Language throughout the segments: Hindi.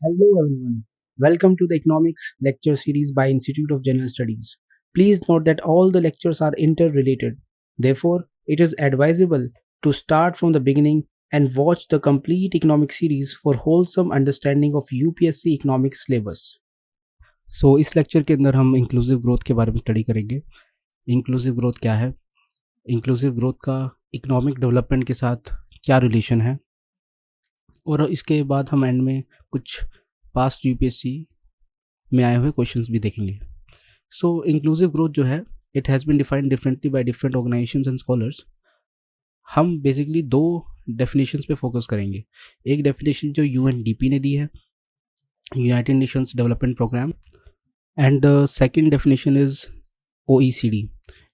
Hello everyone. Welcome to the economics lecture series by Institute of General Studies. Please note that all the lectures are interrelated. Therefore, it is advisable to start from the beginning and watch the complete economic series for wholesome understanding of UPSC economics syllabus. सो इस लेक्चर के अंदर हम इंक्लूसिव ग्रोथ के बारे में स्टडी करेंगे। इंक्लूसिव ग्रोथ क्या है, इंक्लूसिव ग्रोथ का इकोनॉमिक डेवलपमेंट के साथ क्या रिलेशन है, और इसके बाद हम एंड में कुछ पास्ट यूपीएससी में आए हुए क्वेश्चंस भी देखेंगे। सो इंक्लूसिव ग्रोथ जो है, it has been defined differently by different organisations and scholars. हम बेसिकली दो डेफिनेशंस पे फोकस करेंगे। एक डेफिनेशन जो यूएनडीपी ने दी है, United Nations Development Programme, and the second definition is OECD.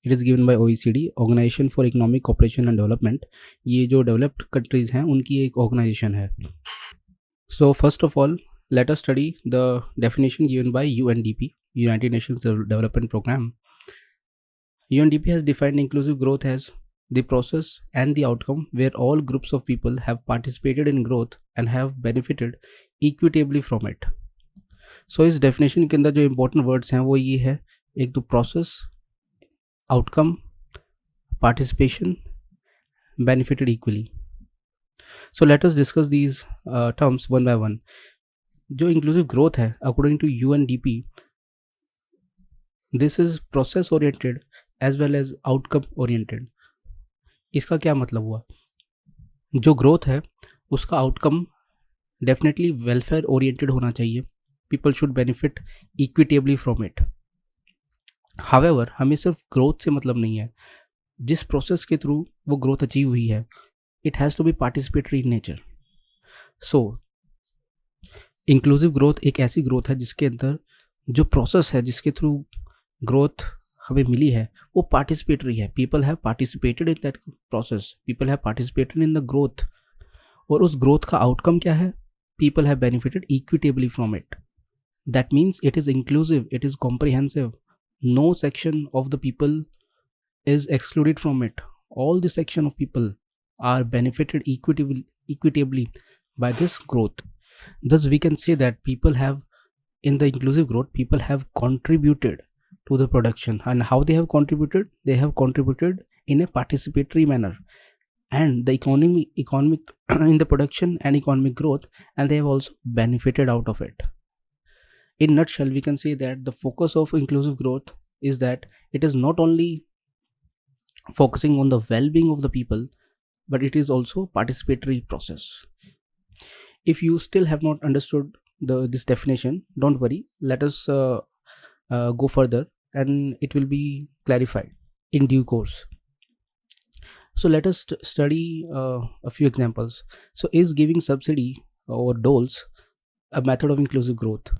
It is given by OECD, Organization for Economic Cooperation and Development. ये जो डेवलप्ड कंट्रीज़ हैं उनकी एक ऑर्गेनाइजेशन है। So first of all, let us study the definition given by UNDP, United Nations Development Program. UNDP has defined inclusive growth as the process and the outcome where all groups of people have participated in growth and have benefited equitably from it. सो इस डेफिनेशन के अंदर जो इम्पोर्टेंट वर्ड्स हैं वो ये है, एक तो process, outcome, participation, benefited equally. So let us discuss these terms one by one. जो इंक्लूसिव ग्रोथ है according to UNDP, this is process oriented as well as outcome oriented. इसका क्या मतलब हुआ? जो ग्रोथ है उसका आउटकम डेफिनेटली वेलफेयर ओरिएंटेड होना चाहिए। People should benefit equitably from it. However, हमें सिर्फ ग्रोथ से मतलब नहीं है। जिस प्रोसेस के थ्रू वो ग्रोथ अचीव हुई है, it has to be participatory in nature. So inclusive growth एक ऐसी ग्रोथ है जिसके अंदर जो प्रोसेस है जिसके थ्रू ग्रोथ हमें मिली है वो पार्टिसिपेटरी है। People have participated in that process, people have participated in the growth, और उस ग्रोथ का आउटकम क्या है? People have benefited equitably from it. That means it is inclusive, it is comprehensive. No section of the people is excluded from it. All the section of people are benefited equitably by this growth. Thus, we can say that people have, in the inclusive growth, people have contributed to the production. And how they have contributed? They have contributed in a participatory manner. And the economic in the production and economic growth, and they have also benefited out of it. In nutshell, we can say that the focus of inclusive growth is that it is not only focusing on the well-being of the people, but it is also participatory process. If you still have not understood this definition, don't worry, let us go further and it will be clarified in due course. So let us study a few examples. So is giving subsidy or doles a method of inclusive growth?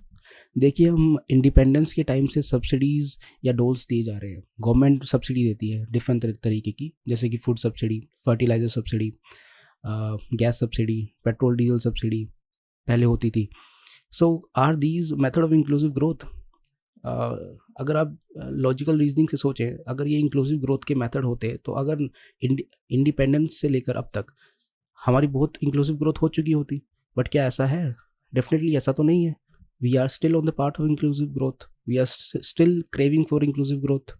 देखिए, हम इंडिपेंडेंस के टाइम से सब्सिडीज़ या डोल्स दिए जा रहे हैं। गवर्नमेंट सब्सिडी देती है डिफरेंट तरीके की, जैसे कि food subsidy, fertiliser subsidy, gas subsidy, petrol diesel subsidy पहले होती थी। So are these method of inclusive growth? अगर आप लॉजिकल रीजनिंग से सोचें, अगर ये इंक्लूसिव ग्रोथ के मेथड होते तो अगर इंडिपेंडेंस से लेकर अब तक हमारी बहुत इंक्लूसिव ग्रोथ हो चुकी होती। बट क्या ऐसा है? डेफिनेटली ऐसा तो नहीं है। We are still on the path of inclusive growth. We are still craving for inclusive growth.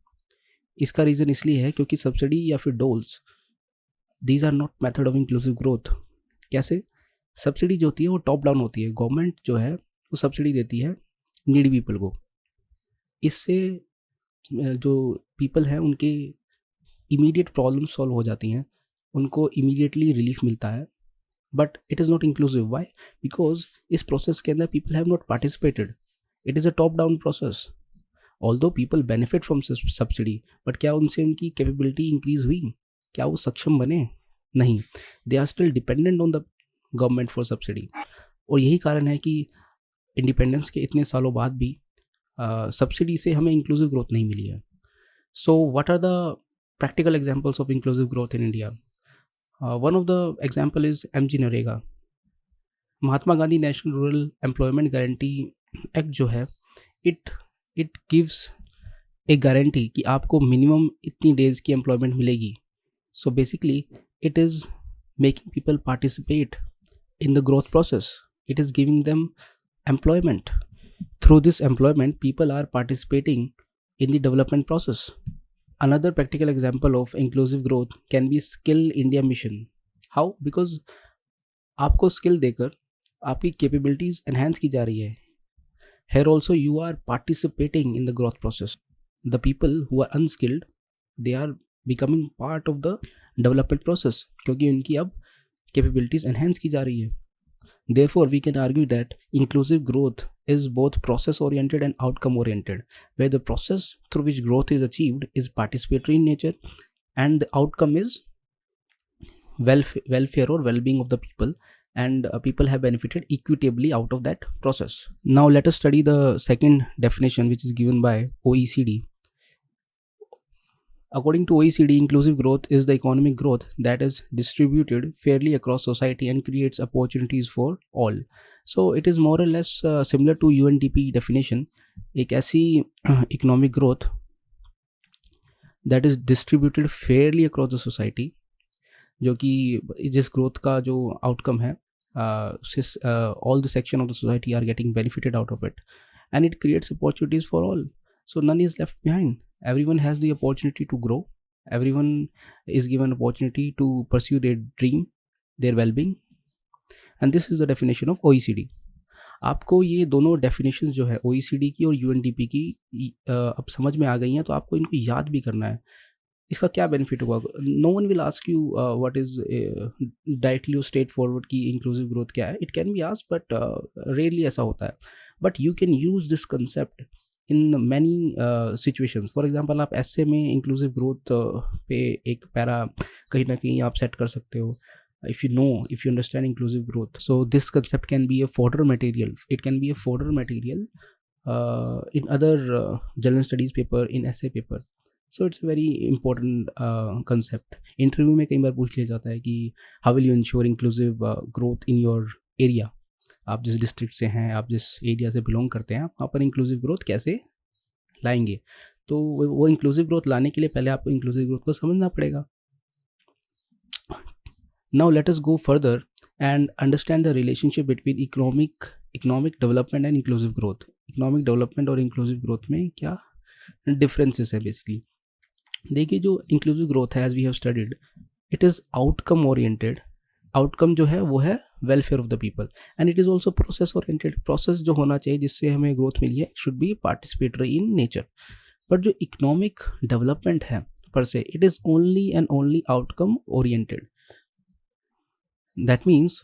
इसका रीज़न इसलिए है क्योंकि सब्सिडी या फिर doles, these are not method of inclusive growth. कैसे? सब्सिडी जो होती है वो टॉप डाउन होती है। गवर्नमेंट जो है वो सब्सिडी देती है नीडी पीपल को। इससे जो पीपल हैं उनके इमीडिएट प्रॉब्लम सॉल्व हो जाती हैं, उनको इमीडिएटली रिलीफ मिलता है। But it is not inclusive. Why? Because इस process के अंदर people have not participated. It is a top down process. Although people benefit from subsidy, but क्या उनसे उनकी capability increase हुई? क्या वो सक्षम बने? नहीं। They are still dependent on the government for subsidy. और यही कारण है कि इंडिपेंडेंस के इतने सालों बाद भी सब्सिडी से हमें इंक्लूसिव ग्रोथ नहीं मिली है। So what are the practical examples of inclusive growth in India? One of the example is MG NREGA. Mahatma Gandhi national rural employment guarantee act जो है, इट गिव्स ए गारंटी कि आपको मिनिमम इतनी डेज की एम्प्लॉयमेंट मिलेगी। So basically it is making people participate in the growth process. It is giving them employment. Through this employment, people are participating in the development process. Another practical example of inclusive growth can be Skill India Mission. How? Because आपको स्किल देकर आपकी कैपेबिलिटीज एनहांस की जा रही है. Here also you are participating in the growth process. The people who are unskilled, they are becoming part of the development process क्योंकि उनकी अब कैपेबिलिटीज एनहांस की जा रही है. Therefore, we can argue that inclusive growth is both process oriented and outcome oriented, where the process through which growth is achieved is participatory in nature and the outcome is welfare or well-being of the people, and people have benefited equitably out of that process. Now let us study the second definition, which is given by OECD. According to OECD, inclusive growth is the economic growth that is distributed fairly across society and creates opportunities for all. So it is more or less similar to UNDP definition. एक ऐसी economic growth that is distributed fairly across the society, जो कि जिस growth का जो outcome है, all the section of the society are getting benefited out of it, and it creates opportunities for all. So none is left behind. Everyone has the opportunity to grow. Everyone is given opportunity to pursue their dream, their well-being, and this is the definition of OECD. आपको ये दोनों definitions जो है OECD की और UNDP की अब समझ में आ गई हैं, तो आपको इनको याद भी करना है. इसका क्या बेनिफिट होगा? No one will ask you what is directly straight forward की इंक्लूसिव ग्रोथ क्या है. It can be asked, but rarely ऐसा होता है. But you can use this concept in many situations. For example, आप ऐसे में इंक्लूसिव ग्रोथ पे एक पैरा कहीं ना कहीं आप सेट कर सकते हो. If you understand inclusive growth, so this concept can be a fodder material. It can be a fodder material in other general studies paper, in essay paper. So it's a very important concept. Interview में कई बार पूछ लिया जाता है कि how will you ensure inclusive growth in your area. आप जिस डिस्ट्रिक्ट से हैं, आप जिस एरिया से बिलोंग करते हैं, आप वहाँ पर इंक्लूसिव ग्रोथ कैसे लाएंगे. तो वो इंक्लूसिव ग्रोथ लाने के लिए पहले आपको इंक्लूसिव ग्रोथ को समझना पड़ेगा. Now let us go further and understand the relationship between economic development and inclusive growth. Economic development और inclusive growth में क्या differences है basically. देखिए, जो inclusive growth है, as we have studied, it is outcome oriented. Outcome जो है वो है welfare of the people, and it is also process oriented. Process जो होना चाहिए जिससे हमें growth मिली है, it should be participatory in nature. But जो economic development है per se, it is only and only outcome oriented. That means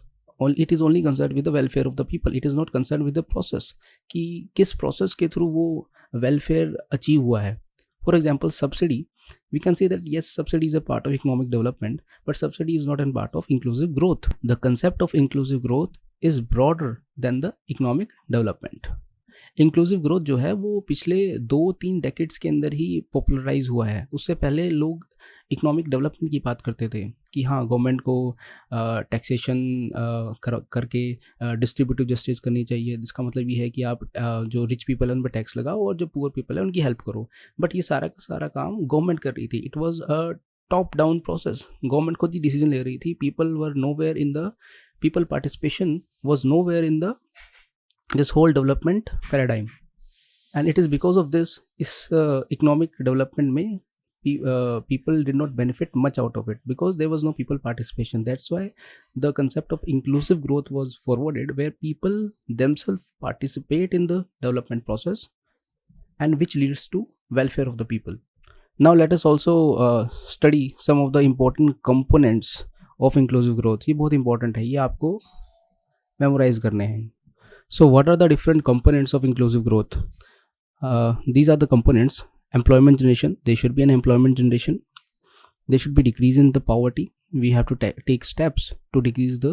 it is only concerned with the welfare of the people. It is not concerned with the process कि किस process के through वो welfare achieve हुआ है. For example, subsidy. We can say that yes, subsidy is a part of economic development, but subsidy is not a part of inclusive growth. The concept of inclusive growth is broader than the economic development. Inclusive growth जो है वो पिछले 2-3 डेकेड्स के अंदर ही पॉपुलराइज हुआ है. उससे पहले लोग इकोनॉमिक डेवलपमेंट की बात करते थे कि हाँ, गवर्नमेंट को टैक्सेशन करके डिस्ट्रीब्यूटिव जस्टिस करनी चाहिए. जिसका मतलब ये है कि आप जो रिच पीपल है उन पर टैक्स लगाओ और जो पुअर पीपल है उनकी हेल्प करो. बट ये सारा का सारा काम गवर्नमेंट कर रही थी. It was a top down process. Government खुद ही डिसीजन ले रही थी. People were nowhere in the people participation was nowhere in the this whole development paradigm, and it is because of this economic development में people did not benefit much out of it because there was no people participation. That's why the concept of inclusive growth was forwarded, where people themselves participate in the development process and which leads to welfare of the people. Now let us also study some of the important components of inclusive growth. ये बहुत important है, ये आपको memorize करने हैं. So what are the different components of inclusive growth? These are the components. Employment generation. There should be an employment generation. There should be decrease in the poverty. We have to take steps to decrease the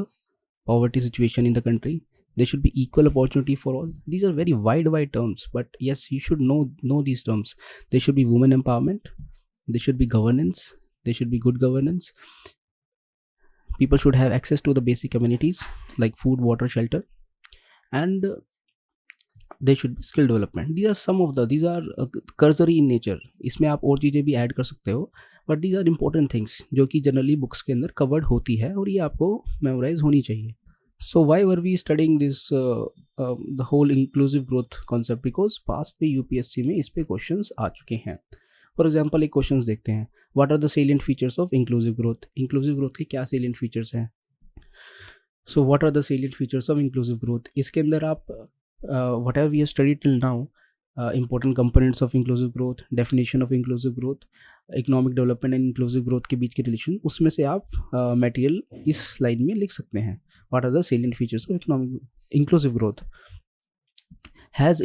poverty situation in the country. There should be equal opportunity for all. These are very wide terms, but yes, you should know these terms. There should be women empowerment. There should be governance. There should be good governance. People should have access to the basic amenities like food, water, shelter. And there should be skill development. These are cursory in nature. इसमें आप और चीज़ें भी ऐड कर सकते हो, but these are important things जो कि जनरली बुक्स के अंदर कवर्ड होती है और ये आपको मेमोराइज होनी चाहिए. So why were we studying this the whole inclusive growth concept? Because past पे यूपीएससी में इस पे क्वेश्चंस आ चुके हैं. फॉर एग्जाम्पल एक क्वेश्चन देखते हैं, what are the salient features of inclusive growth. Inclusive growth के क्या सेलिएंट फीचर्स हैं? So what are the salient features of inclusive growth. इसके अंदर आप whatever we have studied till now, important components of inclusive growth, definition of inclusive growth, economic development and inclusive growth के बीच के रिलेशन, उसमें से आप मटेरियल इस लाइन में लिख सकते हैं. What are the salient features of economic inclusive growth. Has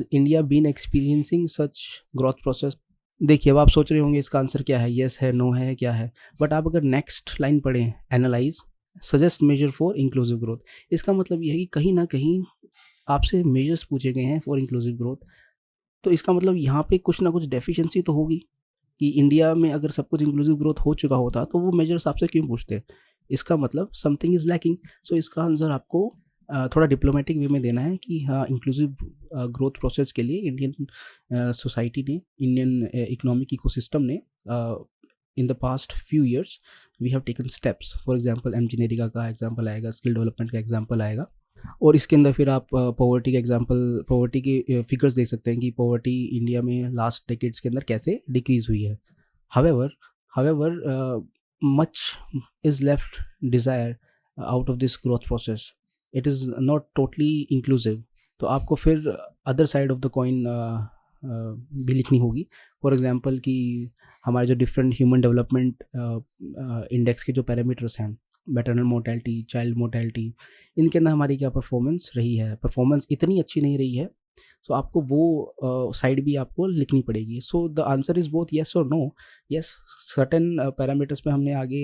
India been experiencing such growth process. देखिए अब आप सोच रहे होंगे इसका आंसर क्या है, येस है, नो है, क्या है. बट आप अगर नेक्स्ट लाइन पढ़ें, analyse, suggest measure for inclusive growth, इसका मतलब यह है कि कहीं ना कहीं आपसे मेजर्स पूछे गए हैं फॉर इंक्लूसिव ग्रोथ. तो इसका मतलब यहाँ पे कुछ ना कुछ डेफिशिएंसी तो होगी कि इंडिया में अगर सब कुछ इंक्लूसिव ग्रोथ हो चुका होता तो वो मेजर्स आपसे क्यों पूछते. इसका मतलब समथिंग इज़ लैकिंग. सो इसका आंसर आपको थोड़ा डिप्लोमेटिक वे में देना है कि हाँ, इंक्लूसिव ग्रोथ प्रोसेस के लिए इंडियन सोसाइटी ने, इंडियन इकोनॉमिक इकोसिस्टम ने in the past few years we have taken steps. For example MGNREGA का एग्जांपल आएगा, स्किल डेवलपमेंट का एग्जांपल आएगा, और इसके अंदर फिर आप पॉवर्टी के एग्जांपल, पॉवर्टी के फिगर्स देख सकते हैं कि पॉवर्टी इंडिया में लास्ट डेकेड्स के अंदर कैसे डिक्रीज हुई है. However much is left desire out of this growth process. It is not totally inclusive. तो आपको फिर other side of the coin भी लिखनी होगी. फॉर एग्जांपल कि हमारे जो डिफरेंट ह्यूमन डेवलपमेंट इंडेक्स के जो पैरामीटर्स हैं, मैटरनल मोर्टेलिटी, चाइल्ड मोर्टेलिटी, इनके अंदर हमारी क्या परफॉर्मेंस रही है. परफॉर्मेंस इतनी अच्छी नहीं रही है, सो आपको वो साइड भी आपको लिखनी पड़ेगी. So the answer is both yes और नो. येस, सर्टेन पैरामीटर्स पे हमने आगे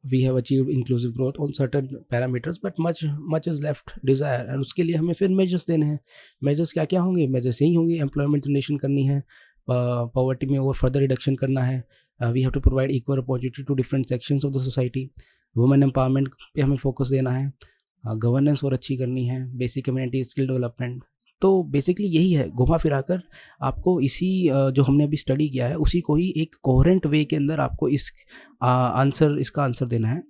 we have achieved inclusive growth on certain parameters, but much is left desire. And उसके लिए हमें फिर मेजर्स देने हैं. मेजर्स क्या क्या होंगे? मेजर्स यही होंगे, एम्प्लॉयमेंट जनरेशन करनी है, पॉवर्टी में और फर्दर रिडक्शन करना है, we have to provide equal opportunity to different sections of the society, women empowerment पे हमें फोकस देना है, गवर्नेंस और अच्छी करनी है, बेसिक कम्युनिटी स्किल डेवलपमेंट. तो बेसिकली यही है, घुमा फिरा कर आपको इसी जो हमने अभी स्टडी किया है उसी को ही एक कोहेरेंट वे के अंदर आपको इसका आंसर देना है.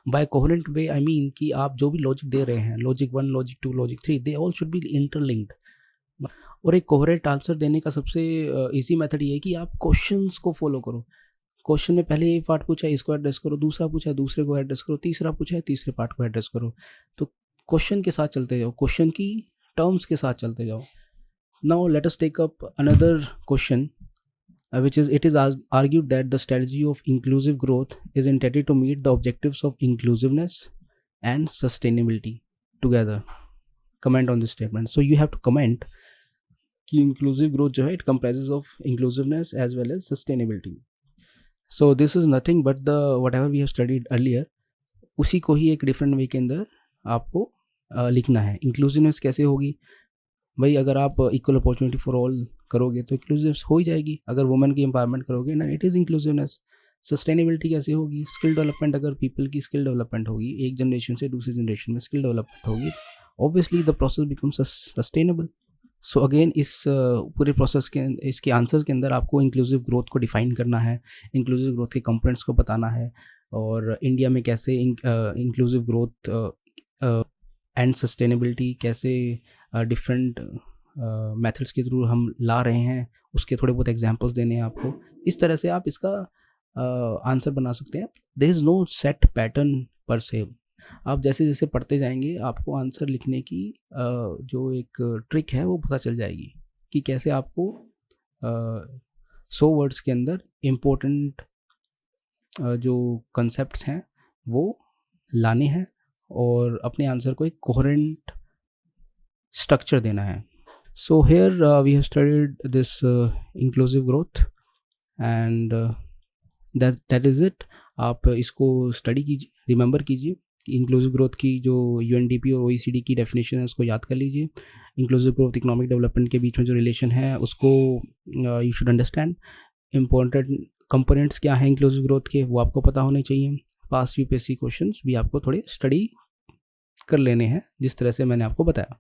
By coherent way I mean कि आप जो भी लॉजिक दे रहे हैं, logic 1, logic 2, logic 3, they all should be interlinked. और एक कोहेरेंट आंसर देने का सबसे इजी मेथड ये है कि आप क्वेश्चंस को फॉलो करो. क्वेश्चन में पहले ये पार्ट पूछा है, इसको एड्रेस करो, दूसरा पूछा है, दूसरे को एड्रेस करो, तीसरा पूछा है, तीसरे पार्ट को एड्रेस करो. तो क्वेश्चन के साथ चलते जाओ, क्वेश्चन की टर्म्स के साथ चलते जाओ. Now let us take up another question which is, it is argued that the strategy of inclusive growth is intended to meet the objectives of inclusiveness and sustainability together. Comment on this statement. So you have to comment कि inclusive growth जो है it comprises of inclusiveness as well as sustainability. So this is nothing but the whatever we have studied earlier, उसी को ही एक डिफरेंट वे के अंदर आपको लिखना है. इंक्लूसिवनेस कैसे होगी भाई? अगर आप इक्वल अपॉर्चुनिटी फॉर ऑल करोगे तो इंक्लूसिव हो ही जाएगी. अगर वुमेन की एम्पावरमेंट करोगे ना, इट इज़ इंक्लूसिवनेस. सस्टेनेबिलिटी कैसे होगी? स्किल डेवलपमेंट, अगर पीपल की स्किल डेवलपमेंट होगी, एक जनरेशन से दूसरी जनरेशन में स्किल डेवलपमेंट होगी, obviously the process becomes sustainable. So again इस पूरे प्रोसेस के इसके आंसर के अंदर आपको इंक्लूसिव ग्रोथ को डिफाइन करना है, इंक्लूसिव ग्रोथ के कंपोनेंट्स को बताना है, और इंडिया में कैसे इंक्लूसिव ग्रोथ एंड सस्टेनेबिलिटी कैसे डिफरेंट मेथड्स के थ्रू हम ला रहे हैं, उसके थोड़े बहुत एग्जांपल्स देने हैं आपको. इस तरह से आप इसका आंसर बना सकते हैं. There is no set pattern per se. आप जैसे जैसे पढ़ते जाएंगे आपको आंसर लिखने की जो एक ट्रिक है वो पता चल जाएगी कि कैसे आपको 100 वर्ड्स के अंदर इम्पोर्टेंट जो कंसेप्ट्स हैं वो लाने हैं और अपने आंसर को एक कोहेरेंट स्ट्रक्चर देना है. So here we have studied this inclusive growth and that is it. आप इसको स्टडी कीजिए, रिमेंबर कीजिए कि इंक्लूसिव ग्रोथ की जो यूएनडीपी और ओईसीडी की डेफिनेशन है उसको याद कर लीजिए. इंक्लूसिव ग्रोथ इकोनॉमिक डेवलपमेंट के बीच में जो रिलेशन है उसको you should understand. Important components क्या हैं इंक्लूसिव ग्रोथ के वो आपको पता होने चाहिए. पास्ट यूपीएससी क्वेश्चंस भी आपको थोड़े स्टडी कर लेने हैं जिस तरह से मैंने आपको बताया.